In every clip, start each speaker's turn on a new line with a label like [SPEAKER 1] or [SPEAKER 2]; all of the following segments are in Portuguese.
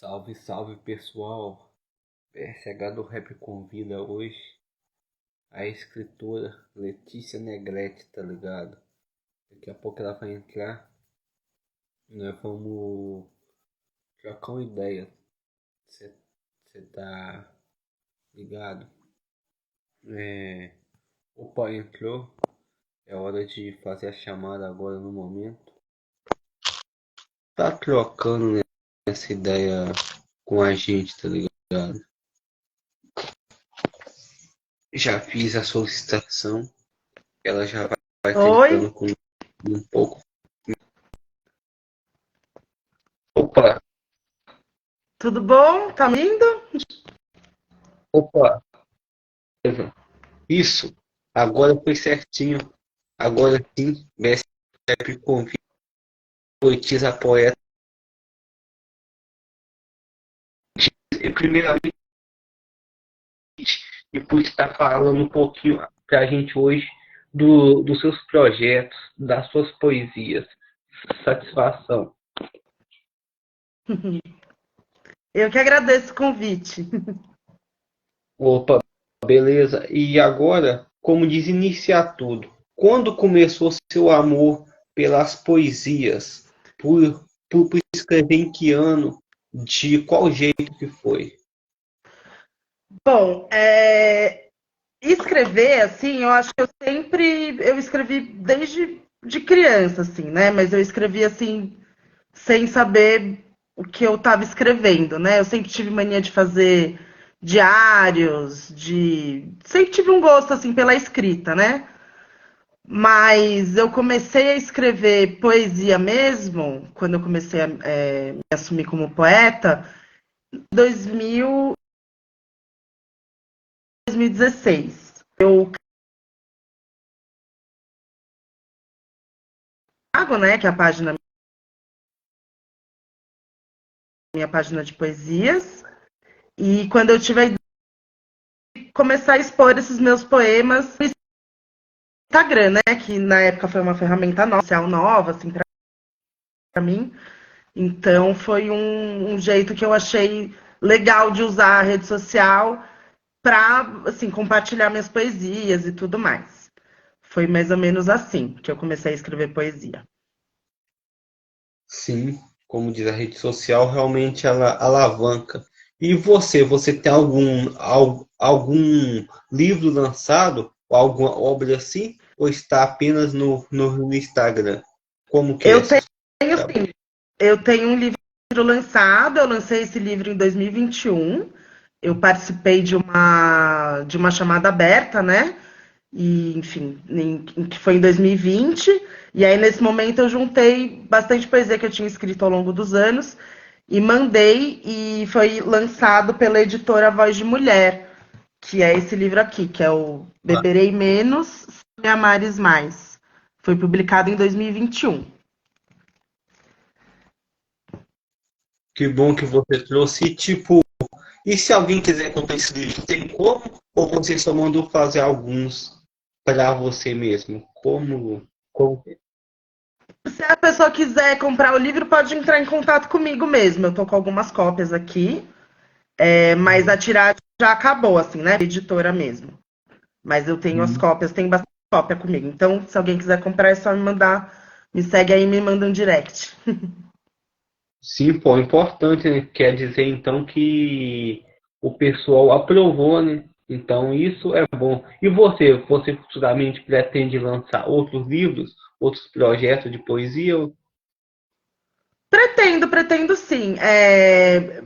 [SPEAKER 1] Salve, salve pessoal! PSH do Rap convida hoje a escritora Letícia Negrete, tá ligado? Daqui a pouco ela vai entrar. Nós vamos trocar uma ideia. Você tá ligado? É... Opa, entrou. É hora de fazer a chamada agora no momento. Tá trocando, né, essa ideia com a gente, tá ligado? Já fiz a solicitação. Ela já vai
[SPEAKER 2] Oi,
[SPEAKER 1] tentando com um pouco. Opa,
[SPEAKER 2] tudo bom? Tá me indo?
[SPEAKER 1] opa. Isso, agora foi certinho. Agora sim, mestre convite, poetisa poeta. E primeiramente, e por estar falando um pouquinho para a gente hoje dos seus projetos, das suas poesias. Satisfação.
[SPEAKER 2] Eu que agradeço o convite.
[SPEAKER 1] Opa, beleza. E agora, como diz, iniciar tudo. Quando começou seu amor pelas poesias? Por escrever em que ano? De qual jeito que foi?
[SPEAKER 2] Bom, escrever, assim, eu acho que eu escrevi desde de criança, assim, né? Mas eu escrevi, assim, sem saber o que eu estava escrevendo, né? Eu sempre tive mania de fazer diários, sempre tive um gosto, assim, pela escrita, né? Mas eu comecei a escrever poesia mesmo, quando eu comecei a me assumir como poeta, 2000, 2016. Eu cago, né, que é a página, minha página de poesias, e quando eu tive a ideia de começar a expor esses meus poemas no Instagram, né, que na época foi uma ferramenta nova, social nova, assim, para mim. Então foi um jeito que eu achei legal de usar a rede social para, assim, compartilhar minhas poesias e tudo mais. Foi mais ou menos assim que eu comecei a escrever poesia.
[SPEAKER 1] Sim, como diz a rede social, realmente ela alavanca. E você tem algum livro lançado, ou alguma obra assim, ou está apenas no Instagram? Como que é
[SPEAKER 2] Eu
[SPEAKER 1] esse
[SPEAKER 2] tenho,
[SPEAKER 1] trabalho?
[SPEAKER 2] sim, eu tenho um livro lançado, eu lancei esse livro em 2021. Eu participei de uma chamada aberta, né? E, enfim, que foi em 2020. E aí, nesse momento, eu juntei bastante poesia que eu tinha escrito ao longo dos anos e mandei, e foi lançado pela editora Voz de Mulher, que é esse livro aqui, que é o Beberei Menos, Se Me Amares Mais. Foi publicado em 2021.
[SPEAKER 1] Que bom que você trouxe. Tipo, e se alguém quiser comprar esse livro, tem como? Ou você só mandou fazer alguns para você mesmo? Como?
[SPEAKER 2] Se a pessoa quiser comprar o livro, pode entrar em contato comigo mesmo. Eu tô com algumas cópias aqui, mas a tiragem já acabou, assim, né? Editora mesmo. Mas eu tenho as cópias, tem bastante cópia comigo. Então, se alguém quiser comprar, é só me mandar. Me segue aí e me manda um direct.
[SPEAKER 1] Sim, pô, importante, né? Quer dizer então que o pessoal aprovou, né? Então isso é bom. E você futuramente pretende lançar outros livros, outros projetos de poesia?
[SPEAKER 2] Pretendo sim.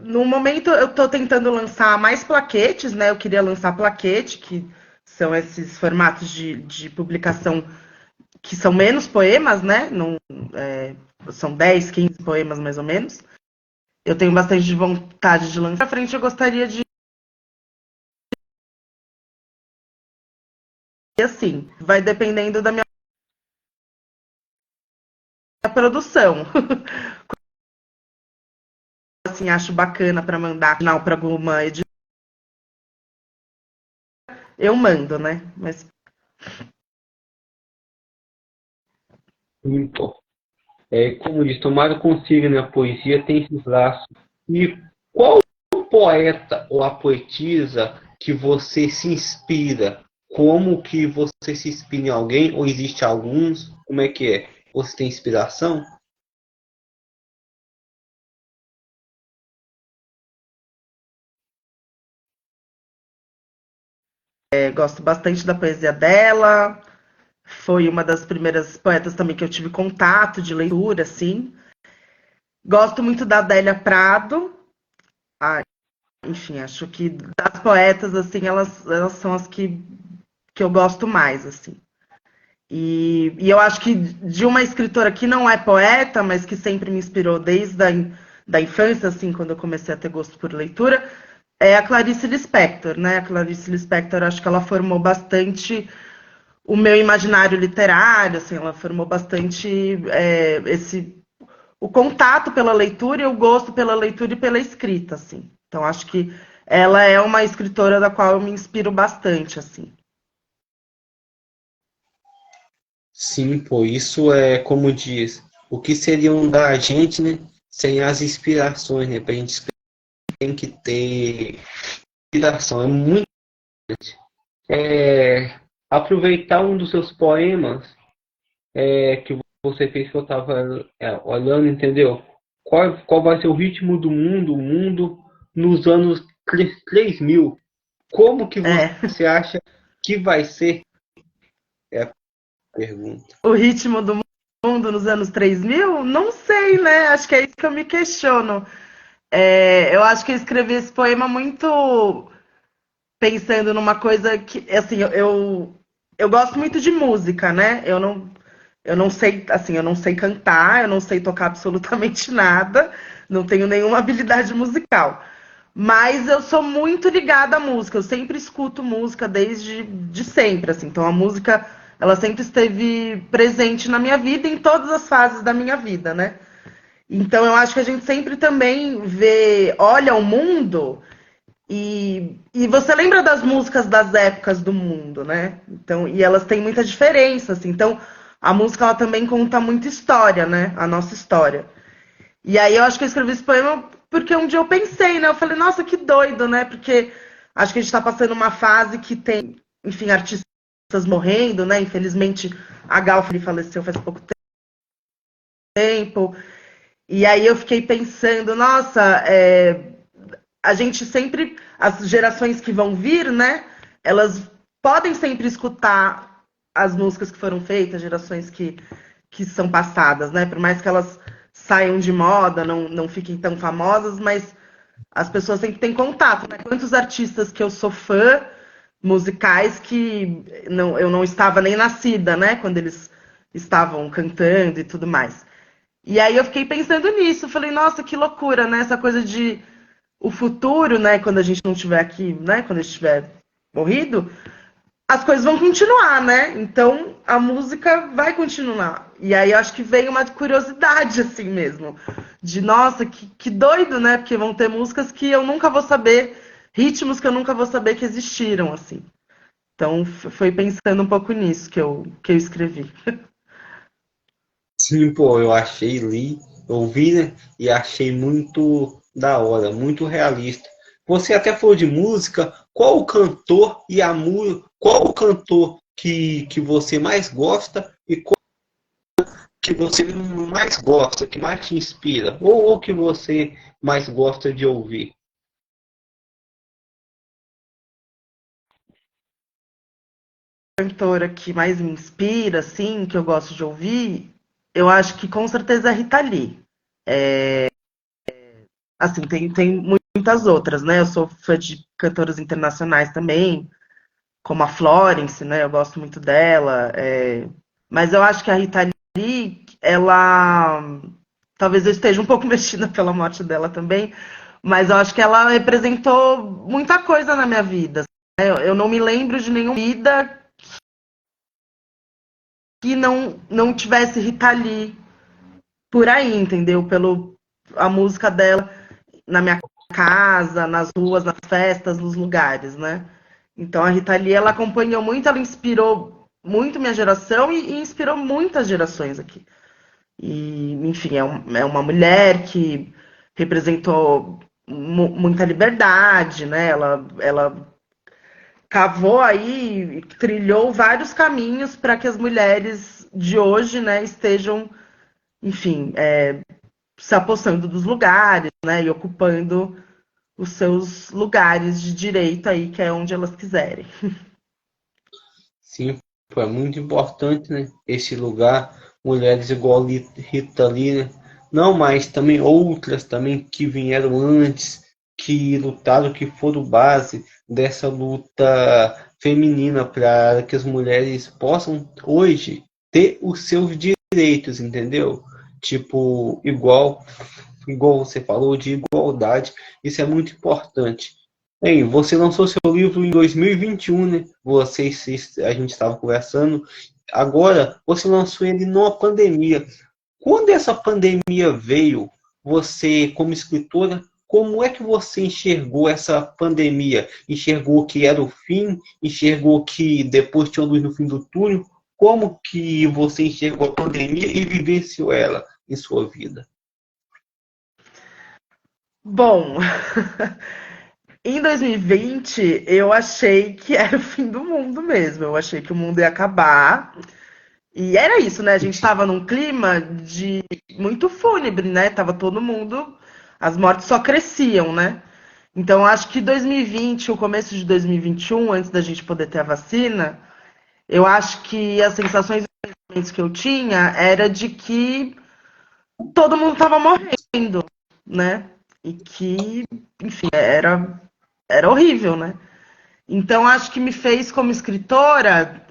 [SPEAKER 2] No momento eu estou tentando lançar mais plaquetes, né? Eu queria lançar plaquete, que são esses formatos de publicação que são menos poemas, né? Não, são 10, 15 poemas mais ou menos. Eu tenho bastante vontade de lançar. À frente eu gostaria de, assim, vai dependendo da minha produção. Assim, acho bacana para mandar final para alguma edição, eu mando, né? Mas
[SPEAKER 1] Sim, pô. Como diz, tomara consiga, né? A poesia tem esses laços. E Qual o poeta ou a poetisa que você se inspira? Como que você se inspira em alguém? Ou existe alguns? Como é que é? Você tem inspiração?
[SPEAKER 2] Gosto bastante da poesia dela. Foi uma das primeiras poetas também que eu tive contato de leitura, assim. Gosto muito da Adélia Prado. Ah, enfim, acho que das poetas, assim, elas são as que eu gosto mais, assim. E eu acho que de uma escritora que não é poeta, mas que sempre me inspirou desde da infância, assim, quando eu comecei a ter gosto por leitura, é a Clarice Lispector, né? A Clarice Lispector, acho que ela formou bastante o meu imaginário literário, assim, ela formou bastante o contato pela leitura e o gosto pela leitura e pela escrita, assim. Então, acho que ela é uma escritora da qual eu me inspiro bastante, assim.
[SPEAKER 1] Sim, pô, isso é como diz, o que seria um da gente, né? Sem as inspirações, né? Pra gente escrever, tem que ter inspiração. É muito é, aproveitar um dos seus poemas que você fez que eu estava olhando, entendeu? Qual vai ser o ritmo do mundo, o mundo nos anos 3000? Como que
[SPEAKER 2] É,
[SPEAKER 1] você acha que vai ser? É a pergunta.
[SPEAKER 2] o ritmo do mundo nos anos 3000? Não sei, né? Acho que é isso que eu me questiono. Eu acho que eu escrevi esse poema muito pensando numa coisa que, assim, eu gosto muito de música, né? Eu não sei, assim, eu não sei cantar, eu não sei tocar absolutamente nada, não tenho nenhuma habilidade musical. Mas eu sou muito ligada à música, eu sempre escuto música desde de sempre, assim. Então a música, ela sempre esteve presente na minha vida, em todas as fases da minha vida, né? Então eu acho que a gente sempre também olha o mundo e você lembra das músicas das épocas do mundo, né? Então, e elas têm muita diferença, assim. Então, a música ela também conta muita história, né? A nossa história. E aí eu acho que eu escrevi esse poema porque um dia eu pensei, né? Eu falei, nossa, que doido, né? Porque acho que a gente está passando uma fase que tem, enfim, artistas morrendo, né? Infelizmente, a Gal faleceu faz pouco tempo. E aí eu fiquei pensando, nossa, a gente sempre, as gerações que vão vir, né? Elas podem sempre escutar as músicas que foram feitas, gerações que são passadas, né? Por mais que elas saiam de moda, não fiquem tão famosas, mas as pessoas sempre têm contato, né? Quantos artistas que eu sou fã musicais que eu não estava nem nascida, né? Quando eles estavam cantando e tudo mais. E aí eu fiquei pensando nisso, falei, nossa, que loucura, né? Essa coisa de o futuro, né? Quando a gente não estiver aqui, né? Quando a gente estiver morrido, as coisas vão continuar, né? Então a música vai continuar. E aí eu acho que vem uma curiosidade assim mesmo. De nossa, que doido, né? Porque vão ter músicas que eu nunca vou saber, ritmos que eu nunca vou saber que existiram, assim. Então foi pensando um pouco nisso que eu escrevi.
[SPEAKER 1] Sim, pô, eu achei, ouvi, né? E achei muito da hora, muito realista. Você até falou de música. Qual o cantor e qual o cantor que você mais gosta e qual que você mais gosta, que mais te inspira, ou que você mais gosta de ouvir?
[SPEAKER 2] Cantora que mais me inspira, assim, que eu gosto de ouvir, eu acho que com certeza é a Rita Lee. Assim, tem muitas outras, né? Eu sou fã de cantoras internacionais também, como a Florence, né? Eu gosto muito dela. Mas eu acho que a Rita Lee, ela. Talvez eu esteja um pouco mexida pela morte dela também, mas eu acho que ela representou muita coisa na minha vida. Né? Eu não me lembro de nenhuma vida que não tivesse Rita Lee por aí, entendeu? A música dela na minha casa, nas ruas, nas festas, nos lugares, né? Então a Rita Lee, ela acompanhou muito, ela inspirou muito minha geração e inspirou muitas gerações aqui. E, enfim, é uma mulher que representou. muita liberdade, né? Ela cavou aí, trilhou vários caminhos para que as mulheres de hoje, né, estejam, enfim, se apossando dos lugares, né, e ocupando os seus lugares de direito aí, que é onde elas quiserem.
[SPEAKER 1] Sim, pô, é muito importante, né? Esse lugar, mulheres igual Rita Lee, né? Não, mas também outras também que vieram antes, que lutaram, que foram base dessa luta feminina para que as mulheres possam hoje ter os seus direitos, entendeu? Tipo, igual você falou, de igualdade, isso é muito importante. Bem, você lançou seu livro em 2021, né? A gente estava conversando. Agora, você lançou ele numa pandemia. Quando essa pandemia veio, você, como escritora, como é que você enxergou essa pandemia? Enxergou que era o fim? Enxergou que depois tinha luz no fim do túnel? Como que você enxergou a pandemia e vivenciou ela em sua vida?
[SPEAKER 2] Bom, em 2020 eu achei que era o fim do mundo mesmo. Eu achei que o mundo ia acabar. E era isso, né? A gente tava num clima de muito fúnebre, né? Tava todo mundo, as mortes só cresciam, né? Então acho que 2020, o começo de 2021, antes da gente poder ter a vacina, eu acho que as sensações e pensamentos que eu tinha era de que todo mundo tava morrendo, né? E que, enfim, era horrível, né? Então acho que me fez como escritora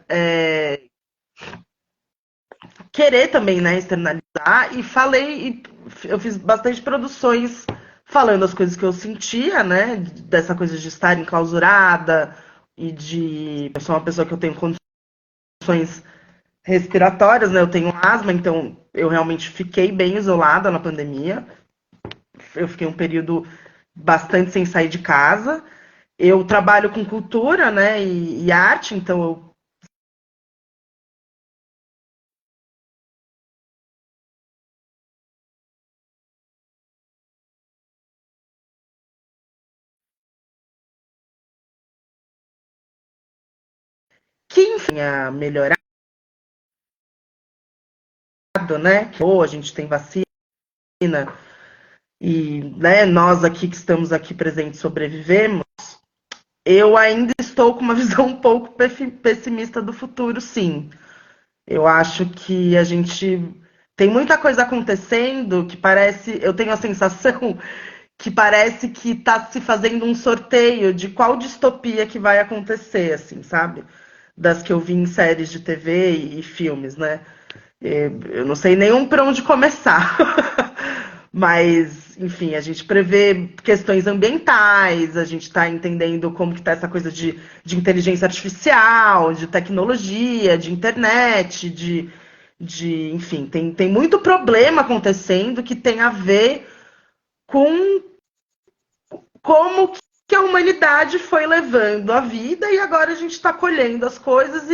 [SPEAKER 2] querer também, né, externalizar e eu fiz bastante produções falando as coisas que eu sentia, né, dessa coisa de estar enclausurada e de eu sou uma pessoa que eu tenho condições respiratórias, né, eu tenho asma, então eu realmente fiquei bem isolada na pandemia. Eu fiquei um período bastante sem sair de casa. Eu trabalho com cultura, né, e arte, então eu que enfim a melhorado, né? Que ou a gente tem vacina e né, nós aqui que estamos aqui presentes sobrevivemos, eu ainda estou com uma visão um pouco pessimista do futuro, sim. Eu acho que a gente tem muita coisa acontecendo que parece, eu tenho a sensação que parece que está se fazendo um sorteio de qual distopia que vai acontecer, assim, sabe? Das que eu vi em séries de TV e filmes, né? Eu não sei nem para onde começar. Mas, enfim, a gente prevê questões ambientais, a gente está entendendo como que está essa coisa de inteligência artificial, de tecnologia, de internet, enfim, tem muito problema acontecendo que tem a ver com como que a humanidade foi levando a vida e agora a gente está colhendo as coisas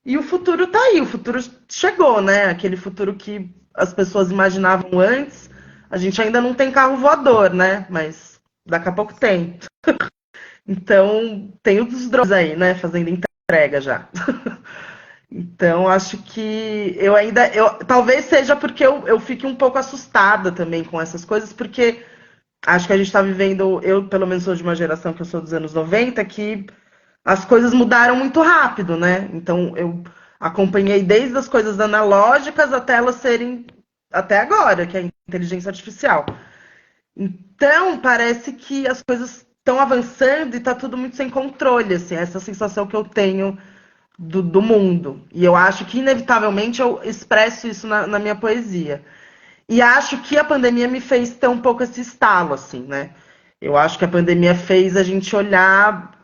[SPEAKER 2] e o futuro está aí, o futuro chegou, né? Aquele futuro que as pessoas imaginavam antes. A gente ainda não tem carro voador, né? Mas daqui a pouco tem. Então, tem os drones aí, né? Fazendo entrega já. Então, acho que talvez seja porque eu fique um pouco assustada também com essas coisas, porque acho que a gente está vivendo, eu pelo menos sou de uma geração que eu sou dos anos 90 que as coisas mudaram muito rápido, né? Então eu acompanhei desde as coisas analógicas até elas serem até agora, que é a inteligência artificial. Então parece que as coisas estão avançando e está tudo muito sem controle, assim, essa sensação que eu tenho do mundo. E eu acho que inevitavelmente eu expresso isso na minha poesia. E acho que a pandemia me fez ter um pouco esse estalo, assim, né? Eu acho que a pandemia fez a gente olhar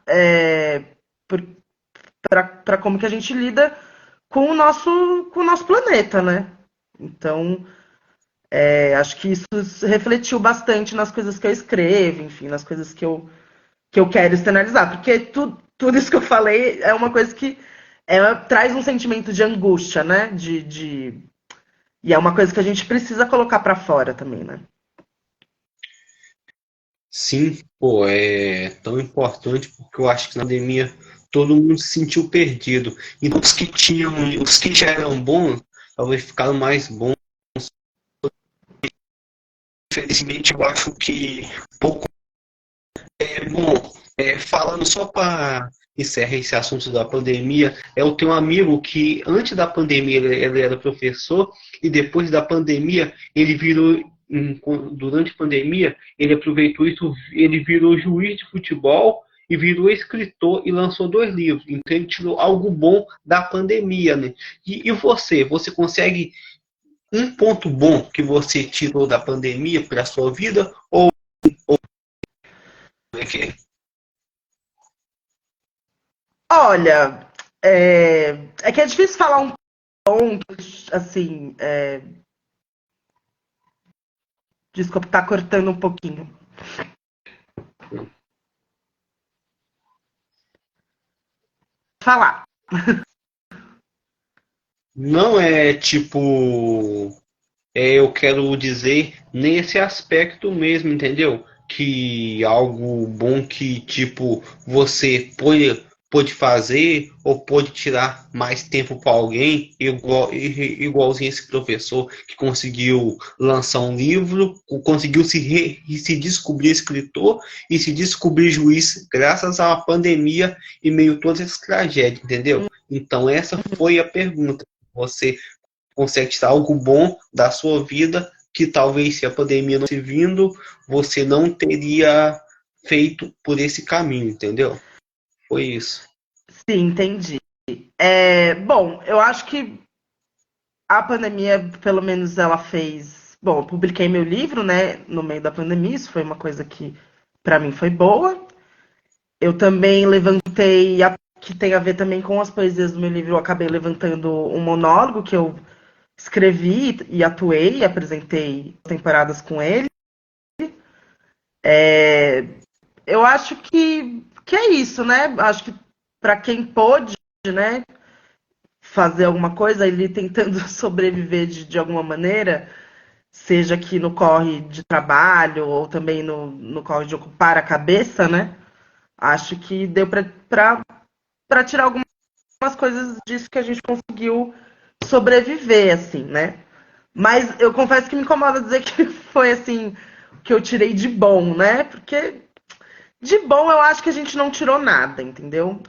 [SPEAKER 2] para como que a gente lida com o nosso planeta, né? Então, acho que isso refletiu bastante nas coisas que eu escrevo, enfim, nas coisas que eu quero externalizar. Porque tudo isso que eu falei é uma coisa que traz um sentimento de angústia, né? E é uma coisa que a gente precisa colocar para fora também, né?
[SPEAKER 1] Sim, pô, é tão importante porque eu acho que na pandemia todo mundo se sentiu perdido. Então os que já eram bons, talvez ficaram mais bons. Infelizmente, eu acho que pouco é bom. Falando só para encerrar esse assunto da pandemia, eu tenho um amigo que antes da pandemia ele era professor e depois da pandemia ele virou durante a pandemia ele aproveitou isso, ele virou juiz de futebol e virou escritor e lançou 2 livros. Então ele tirou algo bom da pandemia, né? E você consegue um ponto bom que você tirou da pandemia para a sua vida ou como é que é?
[SPEAKER 2] Olha, é que é difícil falar um ponto, assim, desculpa, tá cortando um pouquinho. Falar.
[SPEAKER 1] Não é tipo, eu quero dizer nesse aspecto mesmo, entendeu? Que algo bom que tipo você pode fazer ou pode tirar mais tempo para alguém, igualzinho esse professor que conseguiu lançar um livro, conseguiu se descobrir escritor e se descobrir juiz graças à pandemia e meio a todas essas tragédias, entendeu? Então essa foi a pergunta. Você consegue tirar algo bom da sua vida que talvez se a pandemia não tivesse vindo, você não teria feito por esse caminho, entendeu? Foi isso.
[SPEAKER 2] Sim, entendi. Bom, eu acho que a pandemia, pelo menos, ela fez. Bom, eu publiquei meu livro, né, no meio da pandemia, isso foi uma coisa que para mim foi boa. Eu também levantei, que tem a ver também com as poesias do meu livro, eu acabei levantando um monólogo que eu escrevi e atuei, apresentei temporadas com ele. Eu acho que é isso, né? Acho que para quem pôde, né, fazer alguma coisa, ele tentando sobreviver de alguma maneira, seja aqui no corre de trabalho ou também no corre de ocupar a cabeça, né? Acho que deu para tirar algumas coisas disso que a gente conseguiu sobreviver, assim, né? Mas eu confesso que me incomoda dizer que foi assim que eu tirei de bom, né? Porque de bom eu acho que a gente não tirou nada, entendeu?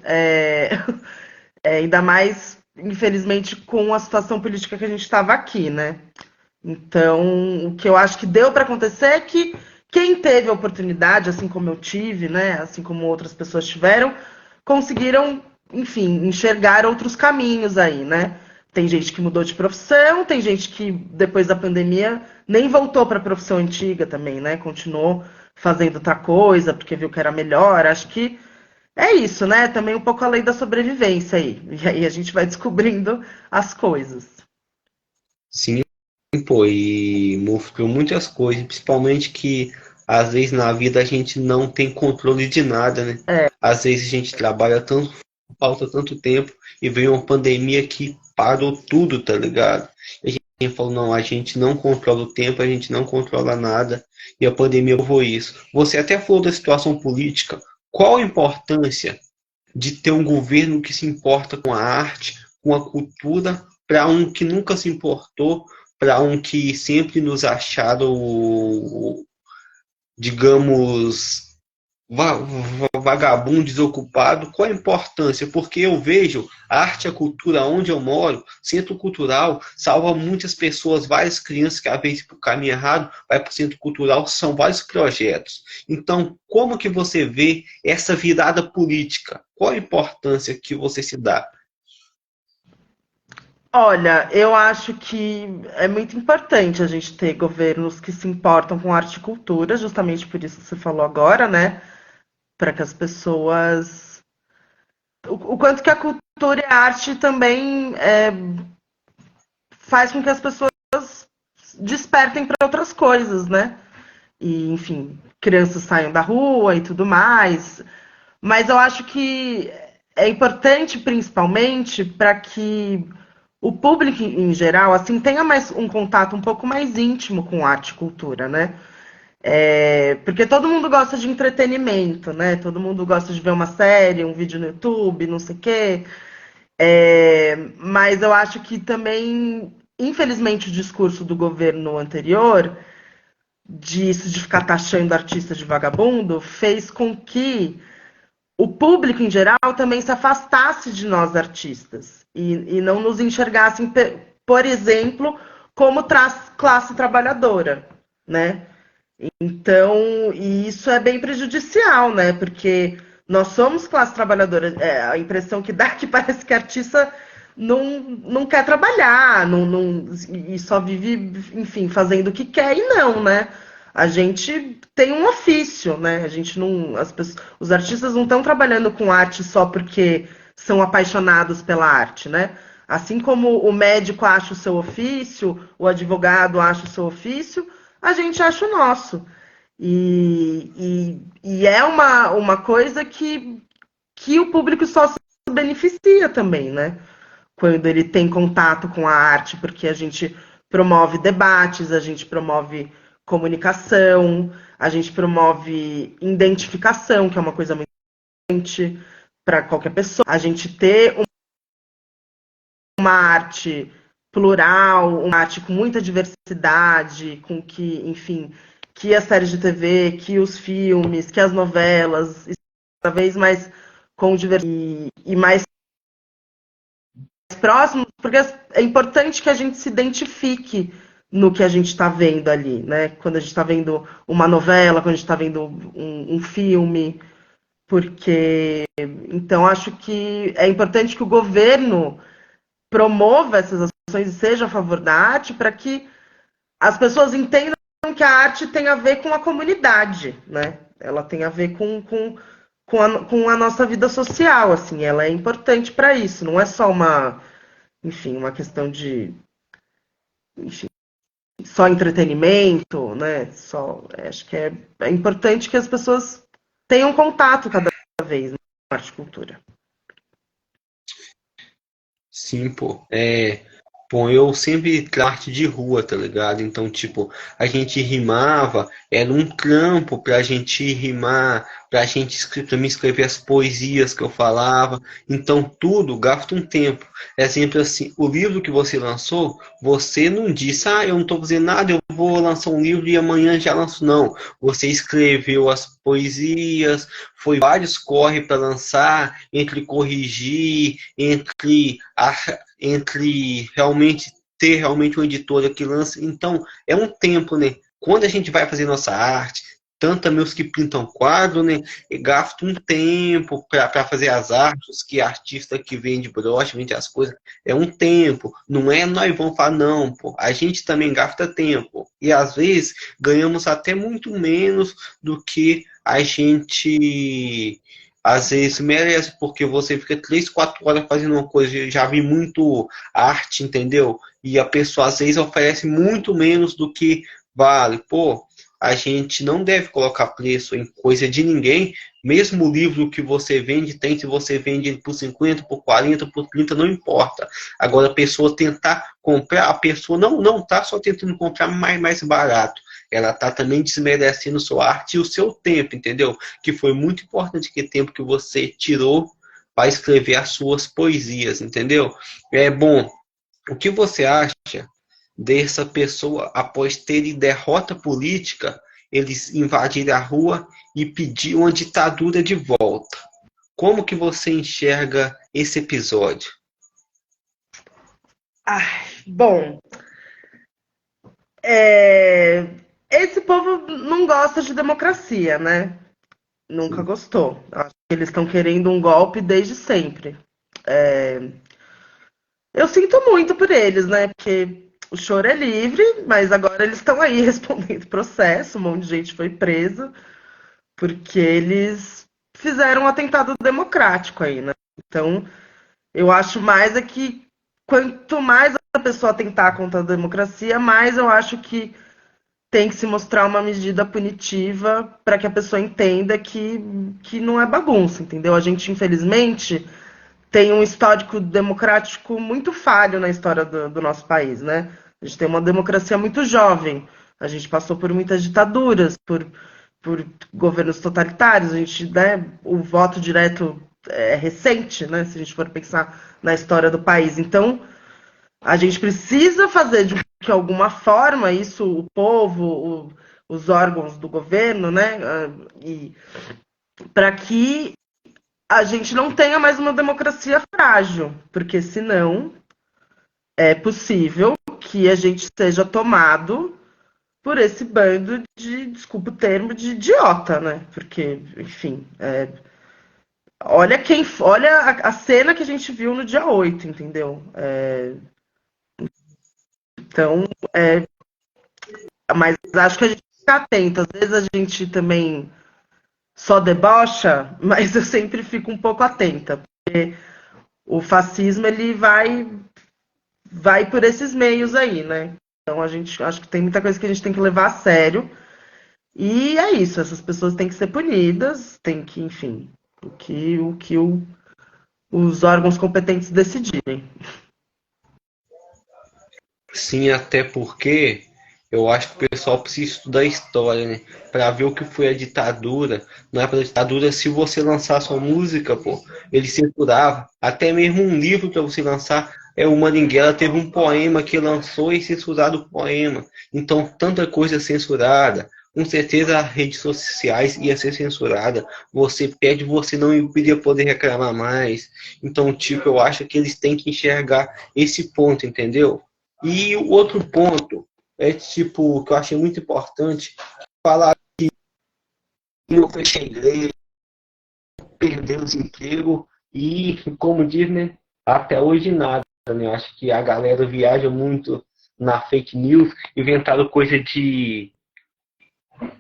[SPEAKER 2] Ainda mais, infelizmente, com a situação política que a gente estava aqui, né? Então, o que eu acho que deu para acontecer é que quem teve a oportunidade, assim como eu tive, né, assim como outras pessoas tiveram, conseguiram, enfim, enxergar outros caminhos aí, né? Tem gente que mudou de profissão, tem gente que depois da pandemia nem voltou para a profissão antiga também, né? Continuou fazendo outra coisa porque viu que era melhor. Acho que é isso, né? Também um pouco a lei da sobrevivência aí. E aí a gente vai descobrindo as coisas.
[SPEAKER 1] Sim, pô, e mostrou muitas coisas, principalmente que às vezes na vida a gente não tem controle de nada, né? Às vezes a gente trabalha tanto, falta tanto tempo e veio uma pandemia que parou tudo, tá ligado? E a gente falou, não, a gente não controla o tempo, a gente não controla nada, e a pandemia provou isso. Você até falou da situação política. Qual a importância de ter um governo que se importa com a arte, com a cultura, para um que nunca se importou, para um que sempre nos acharam, digamos, vagabundo, desocupado? Qual a importância? Porque eu vejo a arte e a cultura onde eu moro, centro cultural, salva muitas pessoas, várias crianças que às vezes para o caminho errado, vai para o centro cultural, são vários projetos. Então, como que você vê essa virada política? Qual a importância que você se dá?
[SPEAKER 2] Olha, eu acho que é muito importante a gente ter governos que se importam com arte e cultura, justamente por isso que você falou agora, né? Para que as pessoas. O quanto que a cultura e a arte também faz com que as pessoas despertem para outras coisas, né? E, enfim, crianças saiam da rua e tudo mais. Mas eu acho que é importante, principalmente, para que o público em geral assim tenha mais um contato um pouco mais íntimo com arte e cultura, né? Porque todo mundo gosta de entretenimento, né? Todo mundo gosta de ver uma série, um vídeo no YouTube, não sei o quê. Mas eu acho que também, infelizmente, o discurso do governo anterior, disso de ficar taxando artista de vagabundo, fez com que o público em geral também se afastasse de nós artistas e não nos enxergassem, por exemplo, como classe trabalhadora, né? Então, e isso é bem prejudicial, né? Porque nós somos classe trabalhadora. A impressão que dá é que parece que artista não quer trabalhar, e só vive, enfim, fazendo o que quer, e não, né? A gente tem um ofício, né? A gente não. Os artistas não estão trabalhando com arte só porque são apaixonados pela arte, né? Assim como o médico acha o seu ofício, o advogado acha o seu ofício, a gente acha o nosso. E é uma coisa que o público só se beneficia também, né? Quando ele tem contato com a arte, porque a gente promove debates, a gente promove comunicação, a gente promove identificação, que é uma coisa muito importante para qualquer pessoa. A gente ter uma arte plural, uma arte com muita diversidade, com que, enfim, que as séries de TV, que os filmes, que as novelas, cada vez mais com diversidade e mais próximos, porque é importante que a gente se identifique no que a gente está vendo ali, né? Quando a gente está vendo uma novela, quando a gente está vendo um filme, porque então acho que é importante que o governo promova essas ações e seja a favor da arte para que as pessoas entendam que a arte tem a ver com a comunidade, né? Ela tem a ver com a nossa vida social, assim, ela é importante para isso, não é só enfim, uma questão de, enfim, só entretenimento, né? Acho que é importante que as pessoas tenham contato cada vez mais com a arte e cultura.
[SPEAKER 1] Sim, pô. Bom, eu sempre trato arte de rua, tá ligado? Então, tipo, a gente rimava, era um trampo pra gente rimar, pra me escrever as poesias que eu falava. Então, tudo gasta um tempo. É sempre assim, o livro que você lançou, você não disse, eu não tô fazendo nada, eu vou lançar um livro e amanhã já lanço, não. Você escreveu as poesias, foi vários corre para lançar, entre corrigir, entre realmente ter realmente uma editora que lança. Então, é um tempo, né? Quando a gente vai fazer nossa arte, tanto também os que pintam quadro, né? E gasta um tempo para fazer as artes, que artista que vende broche, vende as coisas, é um tempo. Não é nós vamos falar, não, pô. A gente também gasta tempo. E às vezes ganhamos até muito menos do que a gente às vezes merece, porque você fica 3, 4 horas fazendo uma coisa. Eu já vi muito arte, entendeu? E a pessoa às vezes oferece muito menos do que vale. Pô, a gente não deve colocar preço em coisa de ninguém. Mesmo o livro que você vende, tem se você vende ele por 50, por 40, por 30, não importa. Agora, a pessoa tentar comprar, a pessoa não está só tentando comprar mais barato. Ela está também desmerecendo sua arte e o seu tempo, entendeu? Que foi muito importante que tempo que você tirou para escrever as suas poesias, entendeu? É bom. O que você acha dessa pessoa após terem derrota política, eles invadirem a rua e pedir uma ditadura de volta? Como que você enxerga esse episódio?
[SPEAKER 2] Bom, esse povo não gosta de democracia, né? Nunca
[SPEAKER 1] Sim.
[SPEAKER 2] gostou. Acho que eles estão querendo um golpe desde sempre. Eu sinto muito por eles, né? Porque o choro é livre, mas agora eles estão aí respondendo processo, um monte de gente foi presa, porque eles fizeram um atentado democrático aí, né? Então, eu acho mais é que quanto mais a pessoa atentar contra a democracia, mais eu acho que tem que se mostrar uma medida punitiva para que a pessoa entenda que não é bagunça, entendeu? A gente, infelizmente, tem um histórico democrático muito falho na história do nosso país, né? A gente tem uma democracia muito jovem. A gente passou por muitas ditaduras, por governos totalitários, a gente, né, o voto direto é recente, né, se a gente for pensar na história do país. Então, a gente precisa fazer de alguma forma isso, o povo, os órgãos do governo, né, e para que a gente não tenha mais uma democracia frágil, porque senão é possível que a gente seja tomado por esse bando de, desculpa o termo, de idiota, né? Porque, enfim, olha a cena que a gente viu no dia 8, entendeu? Então, mas acho que a gente fica atento. Às vezes a gente também só debocha, mas eu sempre fico um pouco atenta. O fascismo ele vai por esses meios aí, né? Então a gente acho que tem muita coisa que a gente tem que levar a sério. E é isso, essas pessoas têm que ser punidas, tem que, enfim, os órgãos competentes decidirem.
[SPEAKER 1] Sim, até porque eu acho que o pessoal precisa estudar história, né? Pra ver o que foi a ditadura. Na época da ditadura, se você lançasse uma música, pô, ele censurava. Até mesmo um livro para você lançar. O Marighella teve um poema que lançou e censurado o poema. Então, tanta coisa censurada. Com certeza, as redes sociais ia ser censurada. Você pede, você não iria poder reclamar mais. Então, tipo, eu acho que eles têm que enxergar esse ponto, entendeu? E o outro ponto é tipo que eu achei muito importante falar que eu fechei a igreja, perdeu os empregos e, como diz, né, até hoje nada. Né? Eu acho que a galera viaja muito na fake news, inventaram coisa de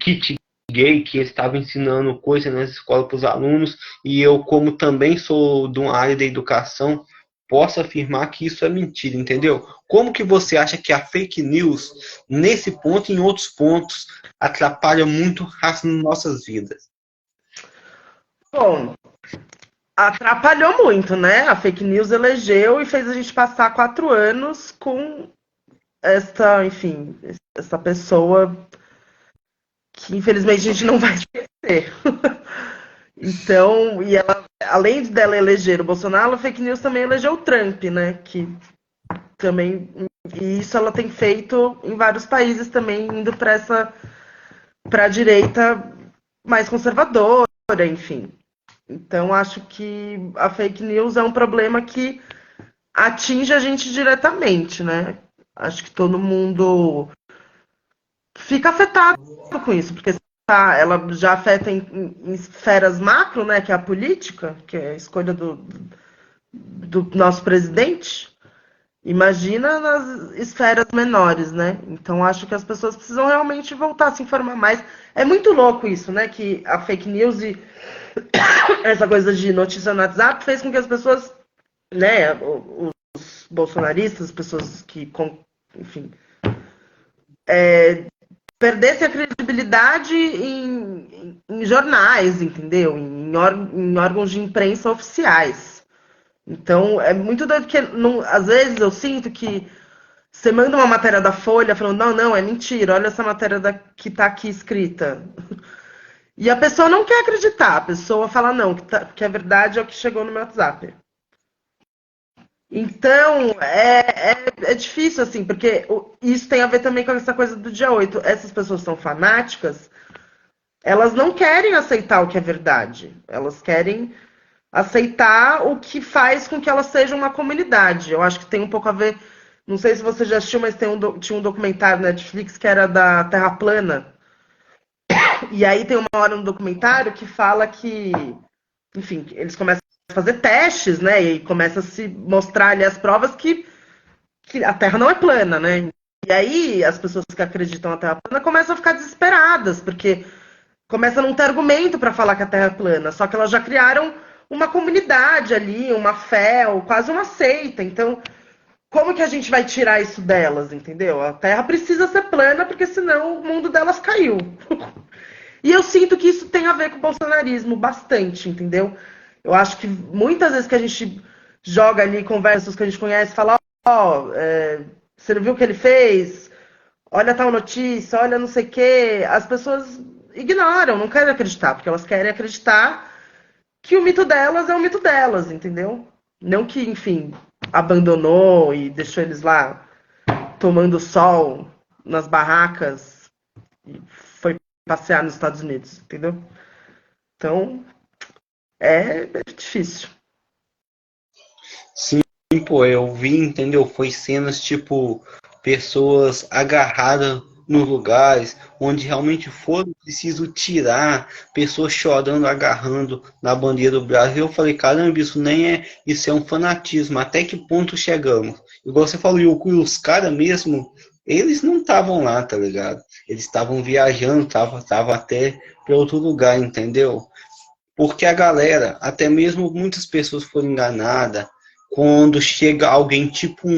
[SPEAKER 1] kit gay, que eles estavam ensinando coisa nas escolas para os alunos, e eu, como também sou de uma área da educação, posso afirmar que isso é mentira, entendeu? Como que você acha que a fake news, nesse ponto e em outros pontos, atrapalha muito as nossas vidas?
[SPEAKER 2] Bom, atrapalhou muito, né? A fake news elegeu e fez a gente passar 4 anos com essa, enfim, essa pessoa que infelizmente a gente não vai esquecer. Então, e ela, além dela eleger o Bolsonaro, a fake news também elegeu o Trump, né? Que também, e isso ela tem feito em vários países também, indo para a direita mais conservadora, enfim. Então, acho que a fake news é um problema que atinge a gente diretamente, né? Acho que todo mundo fica afetado com isso, porque ela já afeta em esferas macro, né? Que é a política, que é a escolha do nosso presidente. Imagina nas esferas menores, né? Então acho que as pessoas precisam realmente voltar a se informar mais. É muito louco isso, né? Que a fake news e essa coisa de notícia no WhatsApp fez com que as pessoas, né, os bolsonaristas, as pessoas que, enfim, perdessem a credibilidade em jornais, entendeu? Em órgãos de imprensa oficiais. Então, é muito doido que, não, às vezes, eu sinto que você manda uma matéria da Folha falando, não, não, é mentira, olha essa matéria que tá aqui escrita. E a pessoa não quer acreditar, a pessoa fala, não, que a verdade é o que chegou no meu WhatsApp. Então, é difícil, assim, porque isso tem a ver também com essa coisa do dia 8. Essas pessoas são fanáticas, elas não querem aceitar o que é verdade. Elas querem aceitar o que faz com que elas sejam uma comunidade. Eu acho que tem um pouco a ver. Não sei se você já assistiu, mas tinha um documentário na Netflix que era da Terra plana. E aí tem uma hora no documentário que fala que, enfim, eles começam a fazer testes, né? E começa a se mostrar ali as provas que a Terra não é plana, né? E aí as pessoas que acreditam na Terra plana começam a ficar desesperadas, porque começa a não ter argumento para falar que a Terra é plana, só que elas já criaram uma comunidade ali, uma fé, ou quase uma seita. Então, como que a gente vai tirar isso delas, entendeu? A Terra precisa ser plana, porque senão o mundo delas caiu. E eu sinto que isso tem a ver com o bolsonarismo bastante, entendeu? Eu acho que muitas vezes que a gente joga ali, conversa com os que a gente conhece, fala, ó, você não viu o que ele fez? olha tal notícia, olha não sei o quê, as pessoas ignoram, não querem acreditar, porque elas querem acreditar que o mito delas é o mito delas, entendeu? Não que, enfim, abandonou e deixou eles lá tomando sol nas barracas e foi passear nos Estados Unidos, entendeu? Então, é difícil.
[SPEAKER 1] Sim, pô, eu vi, entendeu? Foi cenas tipo pessoas agarradas nos lugares onde realmente foram preciso tirar, pessoas chorando, agarrando na bandeira do Brasil. Eu falei, caramba, isso nem é, isso é um fanatismo. Até que ponto chegamos? Igual você falou, e os caras mesmo, eles não estavam lá, tá ligado? Eles estavam viajando, tava até para outro lugar, entendeu? Porque a galera, até mesmo muitas pessoas foram enganadas quando chega alguém tipo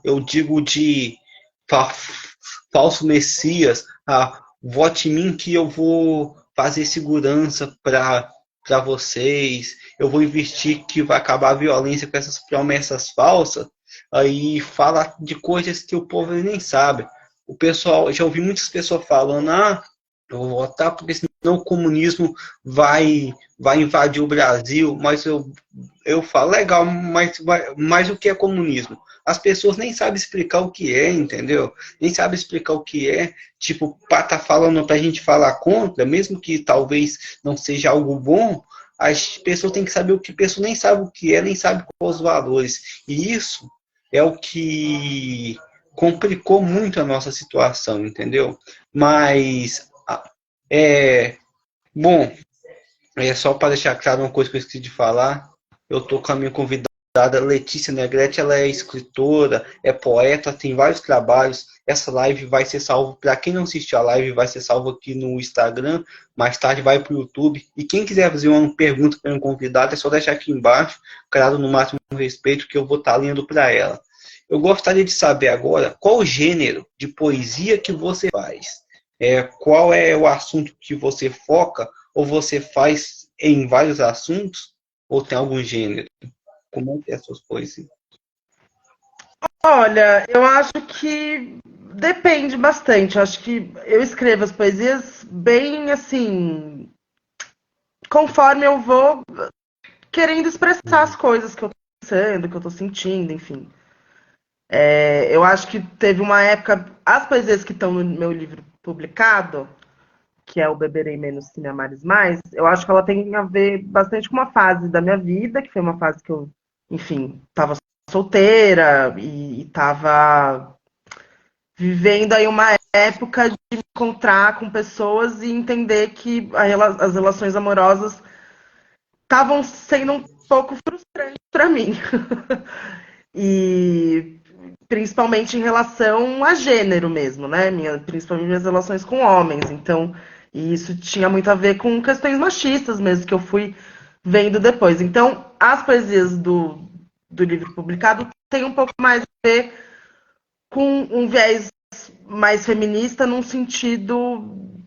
[SPEAKER 1] eu digo de fa- falso messias, vote em mim que eu vou fazer segurança para vocês, eu vou investir que vai acabar a violência com essas promessas falsas, aí fala de coisas que o povo nem sabe. O pessoal, já ouvi muitas pessoas falando, eu vou votar porque senão o comunismo vai invadir o Brasil, mas eu falo, legal, mas o que é comunismo? As pessoas nem sabem explicar o que é, entendeu? Nem sabem explicar o que é. Tipo, para tá falando pra gente falar contra, mesmo que talvez não seja algo bom, as pessoas têm que saber o que a pessoa nem sabe o que é, nem sabe quais os valores. E isso é o que complicou muito a nossa situação, entendeu? Mas é bom, é só para deixar claro uma coisa que eu esqueci de falar. Eu tô com a minha convidada Letícia Negrete, ela é escritora, é poeta, tem vários trabalhos. Essa live vai ser salvo, para quem não assistiu a live, vai ser salvo aqui no Instagram, mais tarde vai para o YouTube. E quem quiser fazer uma pergunta para um convidado, é só deixar aqui embaixo, claro, no máximo respeito, que eu vou estar lendo para ela. Eu gostaria de saber agora qual o gênero de poesia que você faz. Qual é o assunto que você foca, ou você faz em vários assuntos, ou tem algum gênero? Como é que é as suas poesias?
[SPEAKER 2] Olha, eu acho que depende bastante. Eu acho que eu escrevo as poesias bem assim, conforme eu vou querendo expressar as coisas que eu tô pensando, que eu tô sentindo, enfim. Eu acho que teve uma época, as poesias que estão no meu livro publicado, que é o Beberei Menos Se Me Amares Mais, eu acho que ela tem a ver bastante com uma fase da minha vida, que foi uma fase que eu, enfim, estava solteira e estava vivendo aí uma época de me encontrar com pessoas e entender que as relações amorosas estavam sendo um pouco frustrantes para mim. E principalmente em relação a gênero mesmo, né? Principalmente minhas relações com homens. Então, e isso tinha muito a ver com questões machistas mesmo, que eu fui vendo depois. Então, as poesias do livro publicado têm um pouco mais a ver com um viés mais feminista, num sentido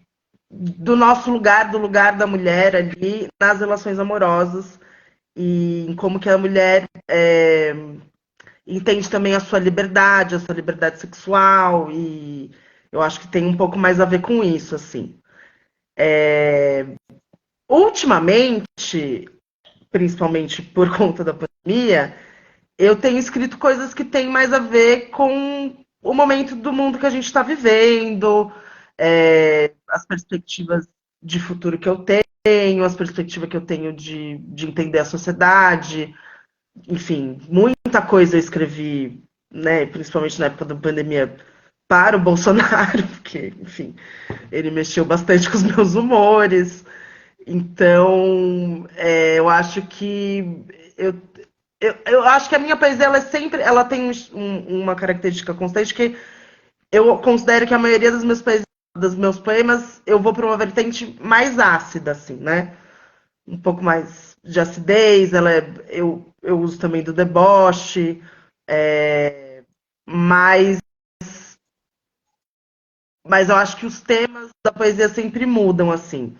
[SPEAKER 2] do nosso lugar, do lugar da mulher ali nas relações amorosas e em como que a mulher entende também a sua liberdade sexual, e eu acho que tem um pouco mais a ver com isso, assim. Ultimamente, principalmente por conta da pandemia, eu tenho escrito coisas que têm mais a ver com o momento do mundo que a gente está vivendo, as perspectivas de futuro que eu tenho, as perspectivas que eu tenho de entender a sociedade, enfim, muita coisa eu escrevi, né, principalmente na época da pandemia, para o Bolsonaro, porque, enfim, ele mexeu bastante com os meus humores. Então, eu acho que eu acho que a minha poesia ela é sempre, ela tem uma característica constante que eu considero que a maioria dos meus poemas eu vou para uma vertente mais ácida, assim, né? Um pouco mais de acidez, eu uso também do deboche, mas, mas eu acho que os temas da poesia sempre mudam, assim.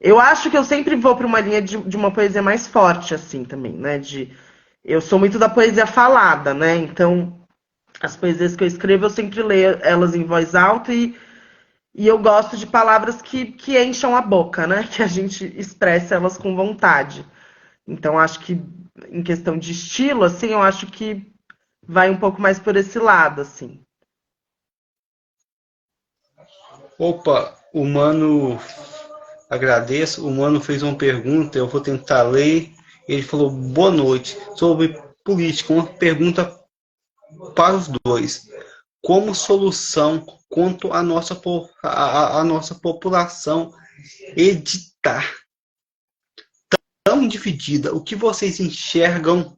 [SPEAKER 2] Eu acho que eu sempre vou para uma linha de uma poesia mais forte, assim, também, né? Eu sou muito da poesia falada, né? Então, As poesias que eu escrevo, eu sempre leio elas em voz alta e eu gosto de palavras que encham a boca, né? Que a gente expressa elas com vontade. Então, acho que em questão de estilo, assim, eu acho que vai um pouco mais por esse lado, assim.
[SPEAKER 1] Opa, o Mano, agradeço. O Mano fez uma pergunta, eu vou tentar ler. Ele falou boa noite sobre política. Uma pergunta para os dois. Como solução quanto a nossa população editar tão dividida, o que vocês enxergam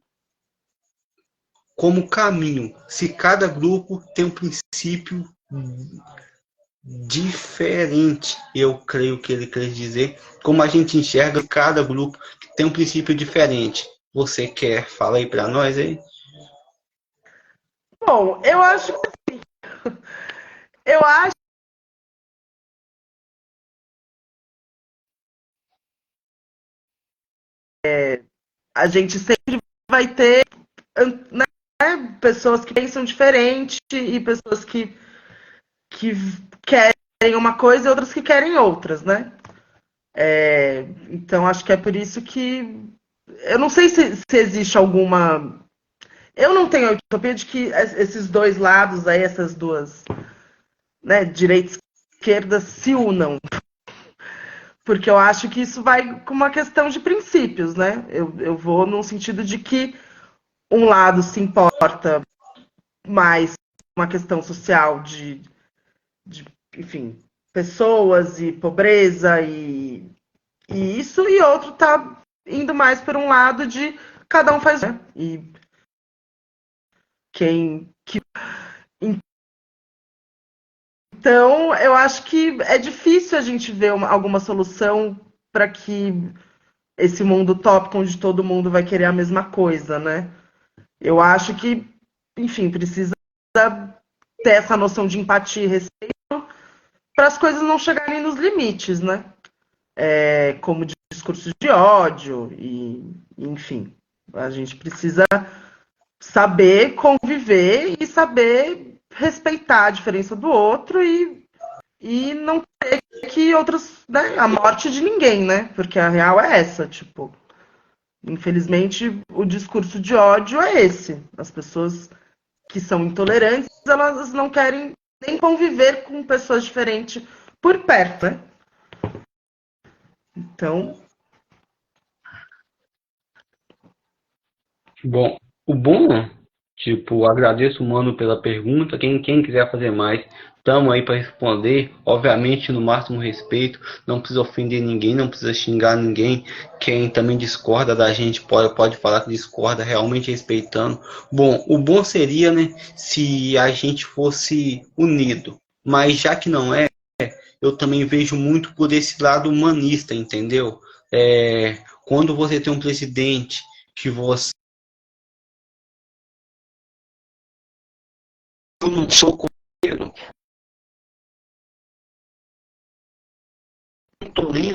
[SPEAKER 1] como caminho, se cada grupo tem um princípio diferente, eu creio que ele quer dizer, como a gente enxerga cada grupo que tem um princípio diferente. Você quer falar aí para nós aí?
[SPEAKER 2] Bom, eu acho a gente sempre vai ter, né, pessoas que pensam diferente e pessoas que querem uma coisa e outras que querem outras, né? Então acho que é por isso que eu não sei se existe alguma. Eu não tenho a utopia de que esses dois lados aí, essas duas, né, direita e esquerda, se unam. Porque eu acho que isso vai com uma questão de princípios, né? Eu vou num sentido de que um lado se importa mais com uma questão social de enfim, pessoas e pobreza e isso, e outro tá indo mais por um lado de cada um faz, né? E quem. Então, eu acho que é difícil a gente ver alguma solução para que esse mundo utópico onde todo mundo vai querer a mesma coisa, né? Eu acho que, enfim, precisa ter essa noção de empatia e respeito para as coisas não chegarem nos limites, né? Como discursos de ódio enfim, a gente precisa saber conviver e saber respeitar a diferença do outro e não ter que outras, né, a morte de ninguém, né? Porque a real é essa, tipo, infelizmente o discurso de ódio é esse. As pessoas que são intolerantes, elas não querem nem conviver com pessoas diferentes por perto, né? Então,
[SPEAKER 1] Bom, o bom, tipo, agradeço o Mano pela pergunta. Quem quiser fazer mais, estamos aí para responder. Obviamente, no máximo respeito. Não precisa ofender ninguém, não precisa xingar ninguém. Quem também discorda da gente pode falar que discorda, realmente respeitando. Bom, o bom seria, né, se a gente fosse unido. Mas já que não é, eu também vejo muito por esse lado humanista, entendeu? Quando você tem um presidente que você eu não sou copeiro, não estou nem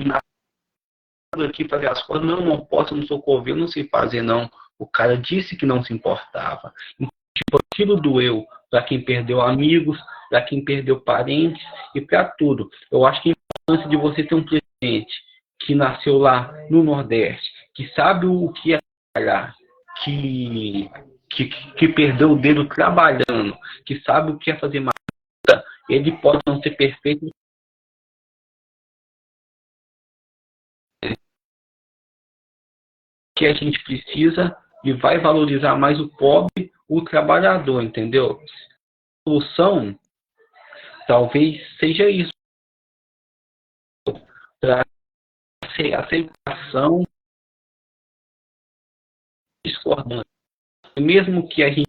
[SPEAKER 1] nada aqui fazer as coisas, não posso, não sou coveiro, não sei fazer não. O cara disse que não se importava. Tipo, aquilo doeu para quem perdeu amigos, para quem perdeu parentes e para tudo. Eu acho que a importância de você ter um presidente que nasceu lá no Nordeste, que sabe o que é trabalhar, que, que perdeu o dedo trabalhando, que sabe o que é fazer mais. Ele pode não ser perfeito, que a gente precisa e vai valorizar mais o pobre, o trabalhador, entendeu? A solução talvez seja isso, para a aceitação discordante. Mesmo que a gente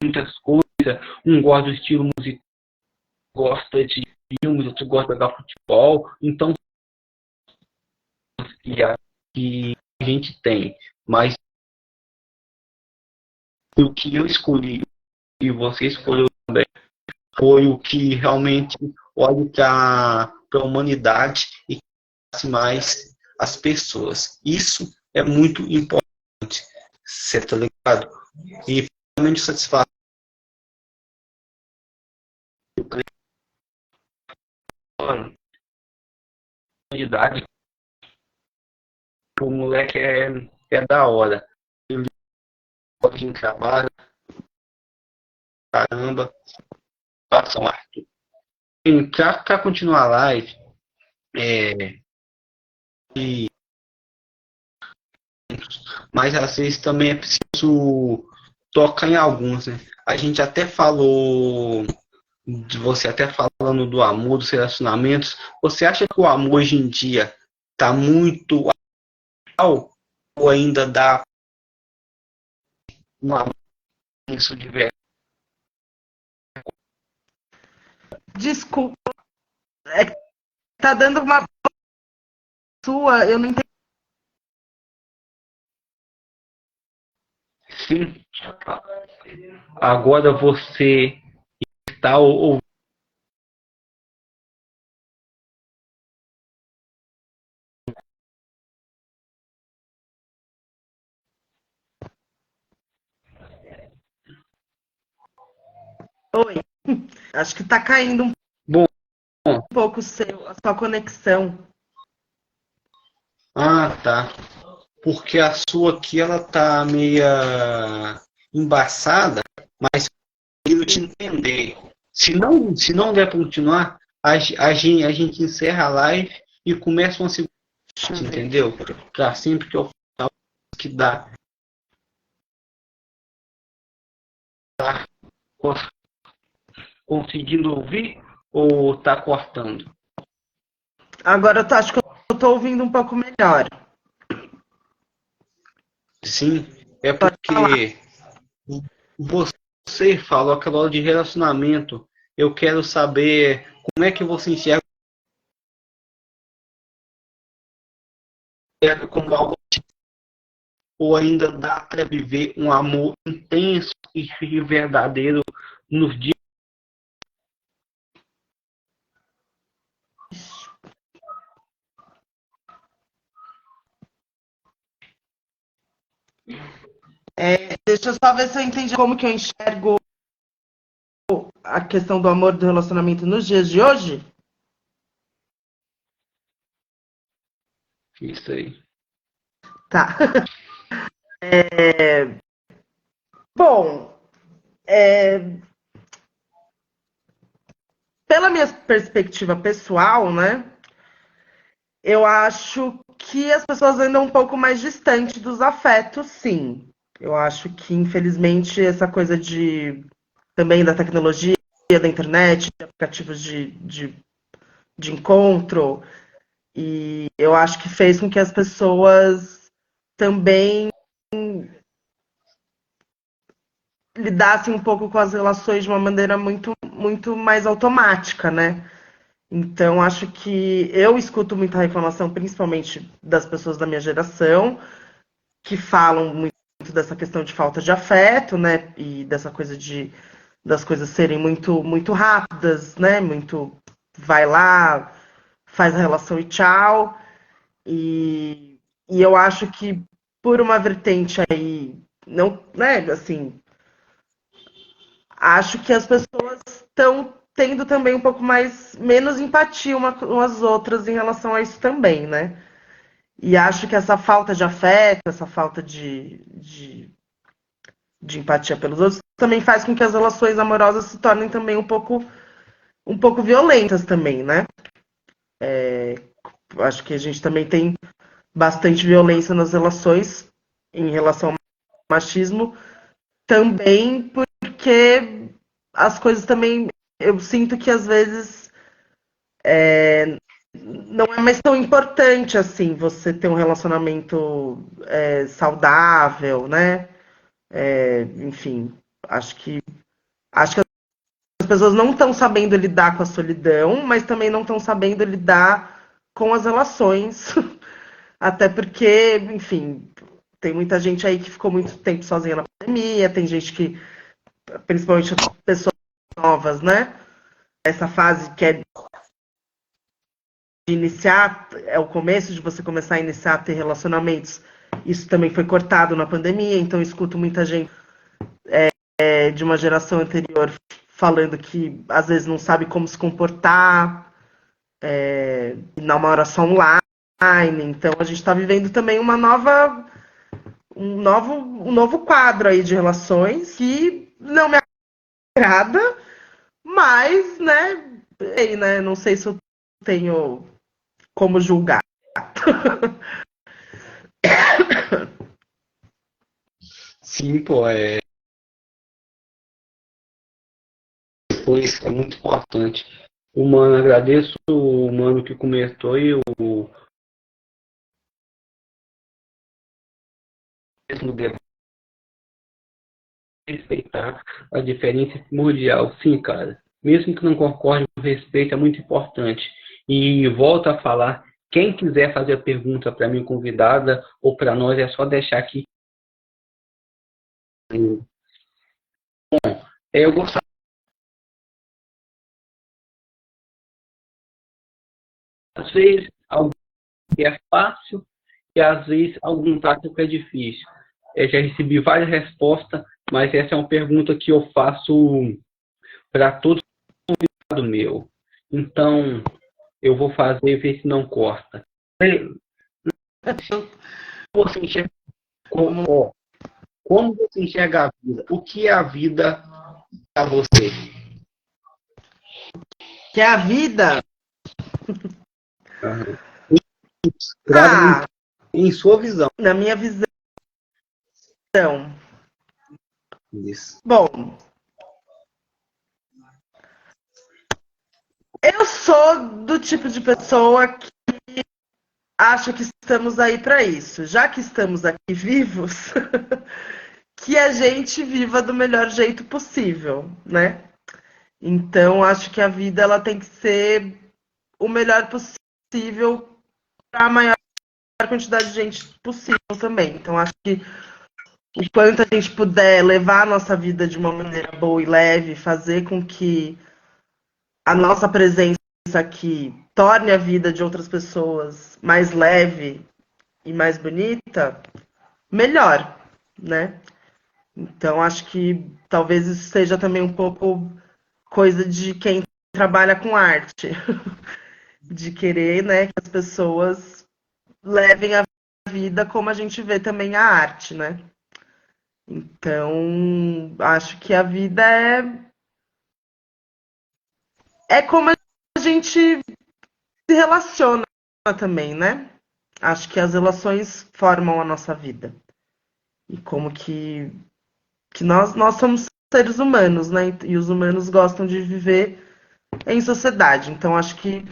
[SPEAKER 1] muitas coisas, um gosta do estilo musical, gosta de filmes, outro gosta de jogar futebol, então que a gente tem, mas o que eu escolhi e você escolheu também foi o que realmente olha para a humanidade e mais as pessoas. Isso é muito importante, você tá ligado? E realmente satisfação de idade, o moleque é da hora. Ele pode trabalho, caramba, passa um Arthur. Pra continuar a live, é, e, mas às vezes também é preciso tocar em alguns, né? A gente até falou, de você até falando do amor, dos relacionamentos. Você acha que o amor hoje em dia tá muito alto ou ainda dá um amor isso de verdade?
[SPEAKER 2] Desculpa, é que tá dando uma sua, eu não entendi.
[SPEAKER 1] Sim. Agora você está ouvindo.
[SPEAKER 2] Oi, acho que tá caindo um
[SPEAKER 1] Bom,
[SPEAKER 2] pouco a sua conexão.
[SPEAKER 1] tá. Porque a sua aqui ela tá meia embaçada, mas eu te entender. Se não der para continuar, a gente encerra a live e começa uma segunda,
[SPEAKER 2] Deixa eu ver.
[SPEAKER 1] entendeu? Para sempre que eu falo que dá, tá conseguindo ouvir ou tá cortando?
[SPEAKER 2] Agora acho que eu tô ouvindo um pouco melhor.
[SPEAKER 1] Sim, é
[SPEAKER 2] Pode falar.
[SPEAKER 1] porque você falou aquela hora de relacionamento. Eu quero saber como é que você enxerga como algo ou ainda dá para viver um amor intenso e verdadeiro nos dias.
[SPEAKER 2] Deixa eu só ver se eu entendi como que eu enxergo a questão do amor do relacionamento nos dias de hoje.
[SPEAKER 1] Isso aí.
[SPEAKER 2] Tá. Bom, é, pela minha perspectiva pessoal, né? Eu acho que as pessoas andam um pouco mais distante dos afetos, sim. Eu acho que, infelizmente, essa coisa de também da tecnologia, da internet, de aplicativos de encontro, e eu acho que fez com que as pessoas também lidassem um pouco com as relações de uma maneira muito mais automática, né? Então, acho que eu escuto muita reclamação, principalmente das pessoas da minha geração, que falam muito dessa questão de falta de afeto, né? E dessa coisa das coisas serem muito rápidas, né? Muito vai lá, faz a relação e tchau. E eu acho que por uma vertente aí, não, né? Assim, acho que as pessoas estão tendo também um pouco mais menos empatia umas com as outras em relação a isso também, né? E acho que essa falta de afeto, essa falta de empatia pelos outros, também faz com que as relações amorosas se tornem também um pouco violentas também, né? Acho que a gente também tem bastante violência nas relações em relação ao machismo, também porque as coisas também eu sinto que às vezes não é mais tão importante assim você ter um relacionamento saudável, né? Enfim, acho que as pessoas não estão sabendo lidar com a solidão, mas também não estão sabendo lidar com as relações. Até porque, enfim, tem muita gente aí que ficou muito tempo sozinha na pandemia, tem gente que, principalmente pessoas novas, né? Essa fase que é iniciar, é o começo de você começar a iniciar a ter relacionamentos. Isso também foi cortado na pandemia, então eu escuto muita gente de uma geração anterior falando que às vezes não sabe como se comportar, namoração online. Então a gente está vivendo também um novo quadro aí de relações que não me agrada, mas, né, sei, né, não sei se eu tenho como julgar.
[SPEAKER 1] Sim, pô, isso é muito importante. O mano, agradeço o mano que comentou e o mesmo debate respeitar a diferença primordial. Sim, cara. Mesmo que não concorde, o respeito é muito importante. E volto a falar, quem quiser fazer a pergunta para mim convidada ou para nós, é só deixar aqui. Eu gostaria, às vezes, algo que é fácil e às vezes algum tático que é difícil. Eu já recebi várias respostas, mas essa é uma pergunta que eu faço para todo meu. Então, eu vou fazer e ver se não corta. Você enxerga como você enxerga a vida? O que é a vida para você?
[SPEAKER 2] Que é a vida.
[SPEAKER 1] Uhum.
[SPEAKER 2] Ah,
[SPEAKER 1] Em sua visão.
[SPEAKER 2] na minha visão.
[SPEAKER 1] Isso.
[SPEAKER 2] Bom, eu sou do tipo de pessoa que acha que estamos aí para isso. Já que estamos aqui vivos, que a gente viva do melhor jeito possível, né? Então, acho que a vida ela tem que ser o melhor possível para a maior quantidade de gente possível também. Então, acho que o quanto a gente puder levar a nossa vida de uma maneira boa e leve, fazer com que a nossa presença aqui torne a vida de outras pessoas mais leve e mais bonita, melhor, né? Então, acho que talvez isso seja também um pouco coisa de quem trabalha com arte, de querer, né, que as pessoas levem a vida como a gente vê também a arte, né? Então, acho que a vida é como a gente se relaciona também, né? Acho que as relações formam a nossa vida. E como que nós somos seres humanos, né? E os humanos gostam de viver em sociedade. Então, acho que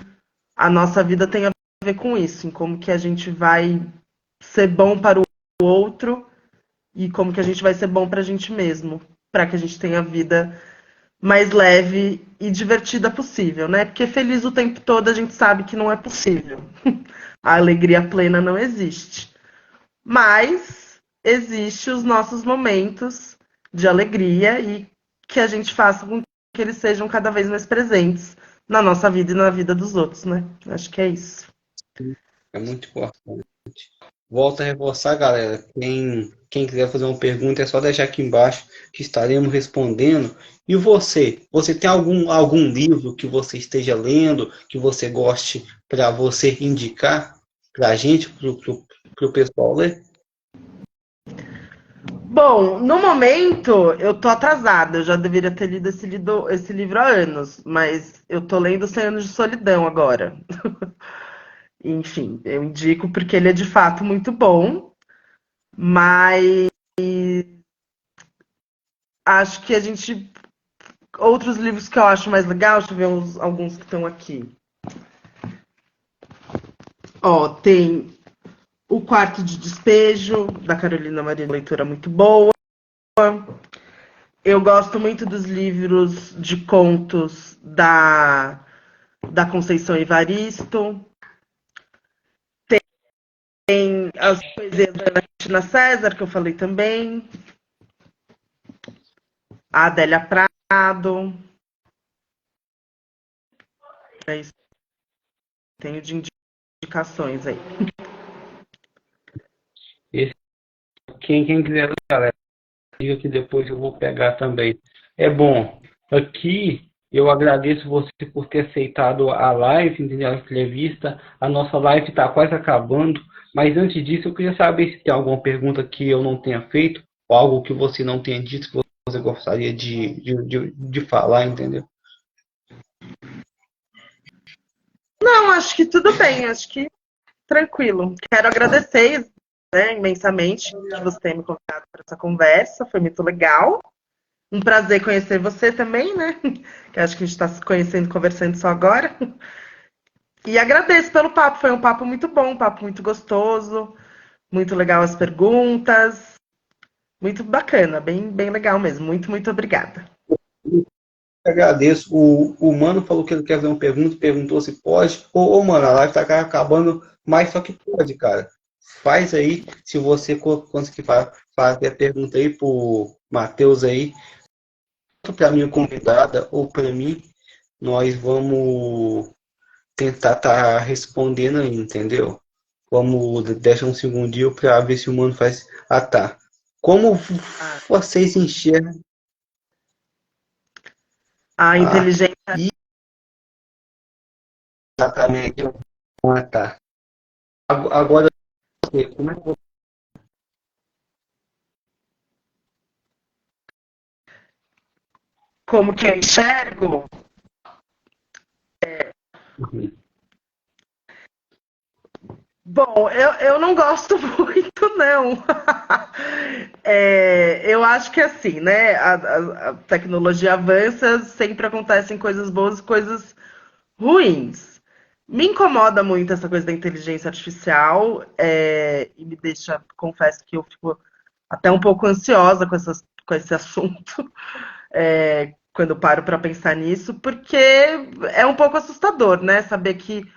[SPEAKER 2] a nossa vida tem a ver com isso, em como que a gente vai ser bom para o outro e como que a gente vai ser bom para a gente mesmo, para que a gente tenha a vida mais leve e divertida possível, né? Porque feliz o tempo todo a gente sabe que não é possível. A alegria plena não existe. Mas existe os nossos momentos de alegria e que a gente faça com que eles sejam cada vez mais presentes na nossa vida e na vida dos outros, né? Acho que é isso.
[SPEAKER 1] É muito importante. Volto a reforçar, galera. Quem quiser fazer uma pergunta é só deixar aqui embaixo que estaremos respondendo. E você? Você tem algum livro que você esteja lendo, que você goste para você indicar para a gente, para o pessoal ler?
[SPEAKER 2] Bom, no momento eu tô atrasada, eu já deveria ter lido esse livro há anos, mas eu tô lendo 100 Anos de Solidão agora. Enfim, eu indico porque ele é de fato muito bom, mas acho que a gente. Outros livros que eu acho mais legal, deixa eu ver alguns que estão aqui. Ó, tem O Quarto de Despejo, da Carolina Maria, leitura muito boa. Eu gosto muito dos livros de contos da Conceição Evaristo. Tem as poesias da Ana Cristina César, que eu falei também. A Adélia Prado. É isso. tenho de indicações aí.
[SPEAKER 1] Esse, quem quiser, galera, diga que depois eu vou pegar também. É bom. Aqui eu agradeço você por ter aceitado a live, entendeu? A entrevista. A nossa live está quase acabando. Mas antes disso, eu queria saber se tem alguma pergunta que eu não tenha feito, ou algo que você não tenha dito, que você gostaria de falar, entendeu?
[SPEAKER 2] Não, acho que tudo bem, acho que tranquilo. Quero agradecer, né, imensamente que você tenha me convidado para essa conversa, foi muito legal. Um prazer conhecer você também, né? Que acho que a gente está se conhecendo, conversando só agora. E agradeço pelo papo, foi um papo muito bom, um papo muito gostoso, muito legal as perguntas, muito bacana, bem legal mesmo. Muito obrigada.
[SPEAKER 1] Agradeço. O Mano falou que ele quer fazer uma pergunta, perguntou se pode. Mano, a live tá acabando, mas só que pode, cara. Faz aí, se você conseguir fazer a pergunta aí pro Matheus aí, tanto pra minha convidada ou pra mim, nós vamos tentar tá respondendo aí, entendeu? Vamos deixar um segundinho pra ver se o Mano faz. Ah, tá. Como vocês enxergam
[SPEAKER 2] A
[SPEAKER 1] a
[SPEAKER 2] inteligência.
[SPEAKER 1] exatamente? Ah, tá. Agora, como é que
[SPEAKER 2] Como que eu enxergo?
[SPEAKER 1] você.
[SPEAKER 2] Bom, eu não gosto muito, não. Eu acho que assim, né? A tecnologia avança, sempre acontecem coisas boas e coisas ruins. Me incomoda muito essa coisa da inteligência artificial, e me deixa, confesso que eu fico até um pouco ansiosa com esse assunto, quando eu paro para pensar nisso, porque é um pouco assustador, né? Saber que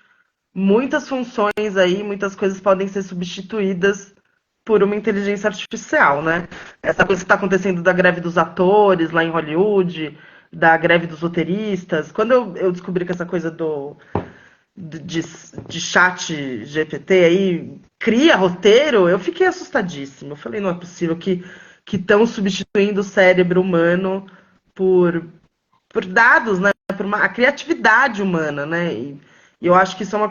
[SPEAKER 2] muitas funções aí, muitas coisas podem ser substituídas por uma inteligência artificial, né? Essa coisa que está acontecendo da greve dos atores lá em Hollywood, da greve dos roteiristas. Quando eu descobri que essa coisa de chat GPT aí cria roteiro, eu fiquei assustadíssima. Eu falei, não é possível que estão substituindo o cérebro humano por, por dados, né? Por a criatividade humana, né? E eu acho que isso é uma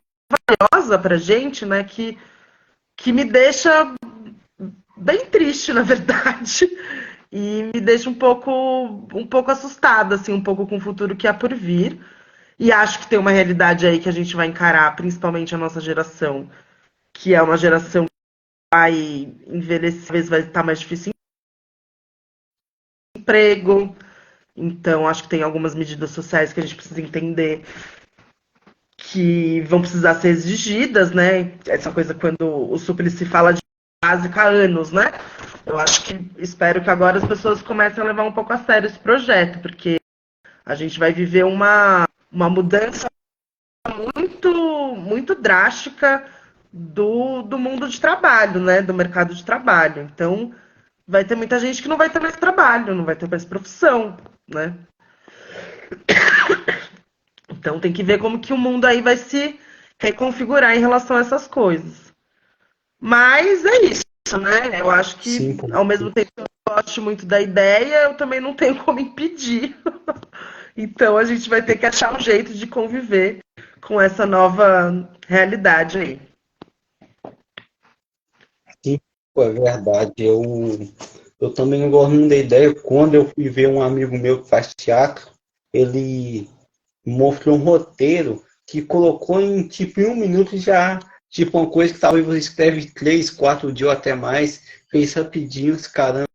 [SPEAKER 2] coisa pra gente, né? Que me deixa bem triste, na verdade. E me deixa um pouco assustada, assim, um pouco com o futuro que há por vir. E acho que tem uma realidade aí que a gente vai encarar, principalmente a nossa geração, que é uma geração que vai envelhecer, talvez vai estar mais difícil emprego. Então, acho que tem algumas medidas sociais que a gente precisa entender que vão precisar ser exigidas, né? Essa coisa quando o Suplicy fala de básica há anos, né? Eu acho que espero que agora as pessoas comecem a levar um pouco a sério esse projeto, porque a gente vai viver uma mudança muito drástica do mundo de trabalho, né? Do mercado de trabalho. Então, vai ter muita gente que não vai ter mais trabalho, não vai ter mais profissão, né? Então tem que ver como que o mundo aí vai se reconfigurar em relação a essas coisas. Mas é isso, né? Eu acho que,
[SPEAKER 1] Sim,
[SPEAKER 2] ao mesmo tempo que eu gosto muito da ideia, eu também não tenho como impedir. Então a gente vai ter que achar um jeito de conviver com essa nova realidade aí.
[SPEAKER 1] sim, pô, é verdade. Eu também não gosto muito da ideia. Quando eu fui ver um amigo meu que faz teatro, ele mostrou um roteiro que colocou em tipo em um minuto já, tipo uma coisa que talvez você escreve 3, 4 dias ou até mais, fez rapidinho, caramba.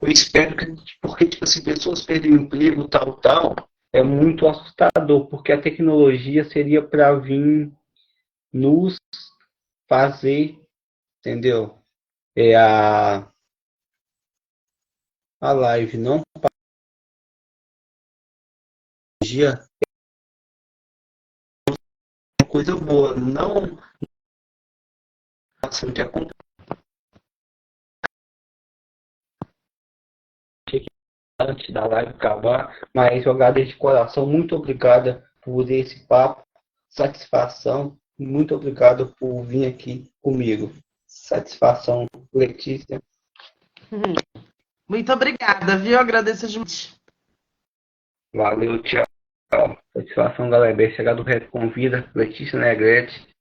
[SPEAKER 1] Eu espero que, porque tipo, se pessoas perdem o emprego, tal, é muito assustador, porque a tecnologia seria para vir nos fazer, entendeu? É a live, não dia é coisa boa, não assim, que acontece antes da live acabar, mas eu agradeço de coração. Muito obrigada por esse papo, satisfação. Muito obrigado por vir aqui comigo. Satisfação, Letícia.
[SPEAKER 2] Muito obrigada, viu? Agradeço demais.
[SPEAKER 1] Valeu, tchau. Satisfação, galera. Bem chegado o Rap Convida, Letícia Negrete.